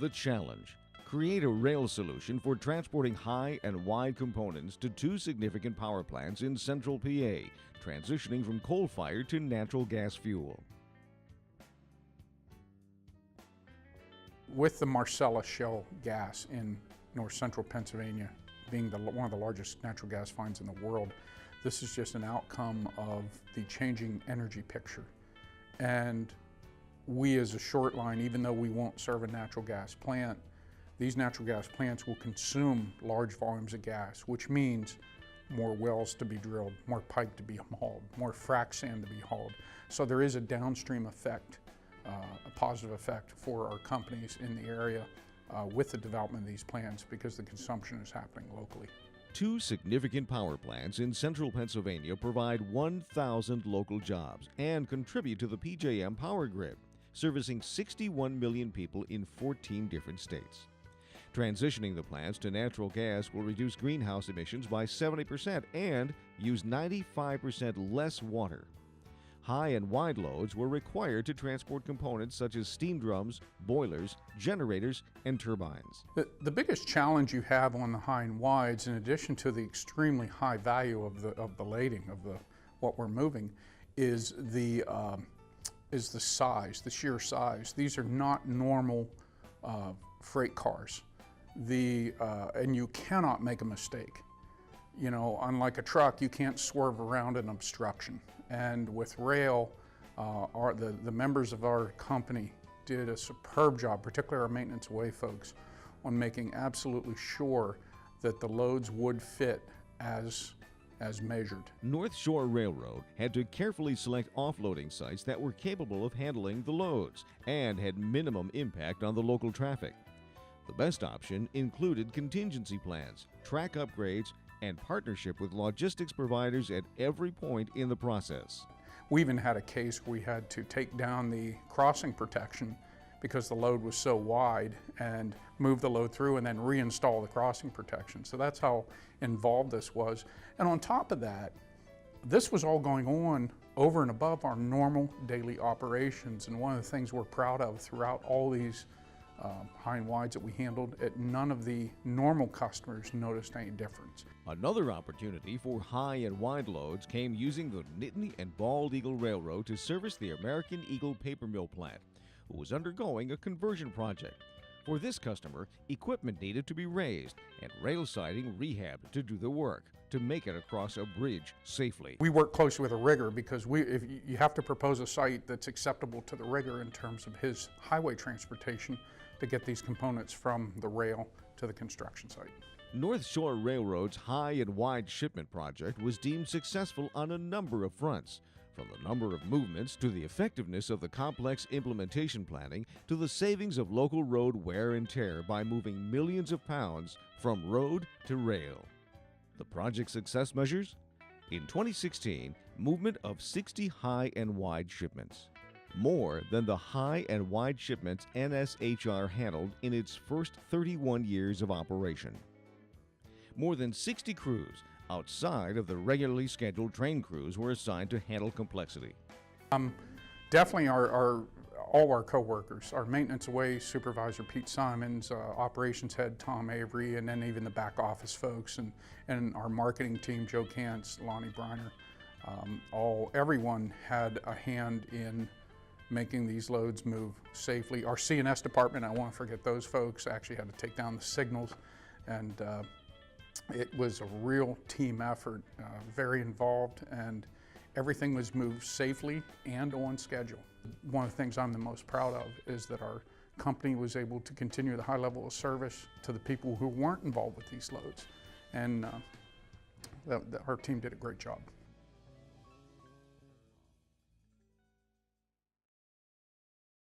The challenge: create a rail solution for transporting high and wide components to two significant power plants in central PA, transitioning from coal-fired to natural gas fuel. With the Marcellus shale gas in north central Pennsylvania being one of the largest natural gas finds in the world, this is just an outcome of the changing energy picture. And we as a short line, even though we won't serve a natural gas plant, these natural gas plants will consume large volumes of gas, which means more wells to be drilled, more pipe to be hauled, more frac sand to be hauled. So there is a downstream effect, a positive effect for our companies in the area with the development of these plants, because the consumption is happening locally. Two significant power plants in central Pennsylvania provide 1,000 local jobs and contribute to the PJM power grid, servicing 61 million people in 14 different states. Transitioning the plants to natural gas will reduce greenhouse emissions by 70% and use 95% less water. High and wide loads were required to transport components such as steam drums, boilers, generators, and turbines. The biggest challenge you have on the high and wides, in addition to the extremely high value of the lading of what we're moving, is the size, the sheer size. These are not normal freight cars. And you cannot make a mistake. You know, unlike a truck, you can't swerve around an obstruction. And with rail, the members of our company did a superb job, particularly our maintenance away folks, on making absolutely sure that the loads would fit as measured. North Shore Railroad had to carefully select offloading sites that were capable of handling the loads and had minimum impact on the local traffic. The best option included contingency plans, track upgrades, and partnership with logistics providers at every point in the process. We even had a case where we had to take down the crossing protection because the load was so wide, and move the load through and then reinstall the crossing protection. So that's how involved this was. And on top of that, this was all going on over and above our normal daily operations. And one of the things we're proud of throughout all these high and wides that we handled, none of the normal customers noticed any difference. Another opportunity for high and wide loads came using the Nittany and Bald Eagle Railroad to service the American Eagle paper mill plant, who was undergoing a conversion project. For this customer, equipment needed to be raised and rail siding rehabbed to do the work to make it across a bridge safely. We work closely with a rigger because if you have to propose a site that's acceptable to the rigger in terms of his highway transportation to get these components from the rail to the construction site. North Shore Railroad's high and wide shipment project was deemed successful on a number of fronts, from the number of movements to the effectiveness of the complex implementation planning to the savings of local road wear and tear by moving millions of pounds from road to rail. The project success measures? In 2016, movement of 60 high and wide shipments, more than the high and wide shipments NSHR handled in its first 31 years of operation. More than 60 crews outside of the regularly scheduled train crews were assigned to handle complexity. Definitely all our co-workers, our maintenance away supervisor Pete Simons, operations head Tom Avery, and then even the back office folks, and our marketing team Joe Kantz, Lonnie Briner, everyone had a hand in making these loads move safely. Our CNS department, I won't forget those folks, actually had to take down the signals, and it was a real team effort, very involved, and everything was moved safely and on schedule. One of the things I'm the most proud of is that our company was able to continue the high level of service to the people who weren't involved with these loads, and our team did a great job.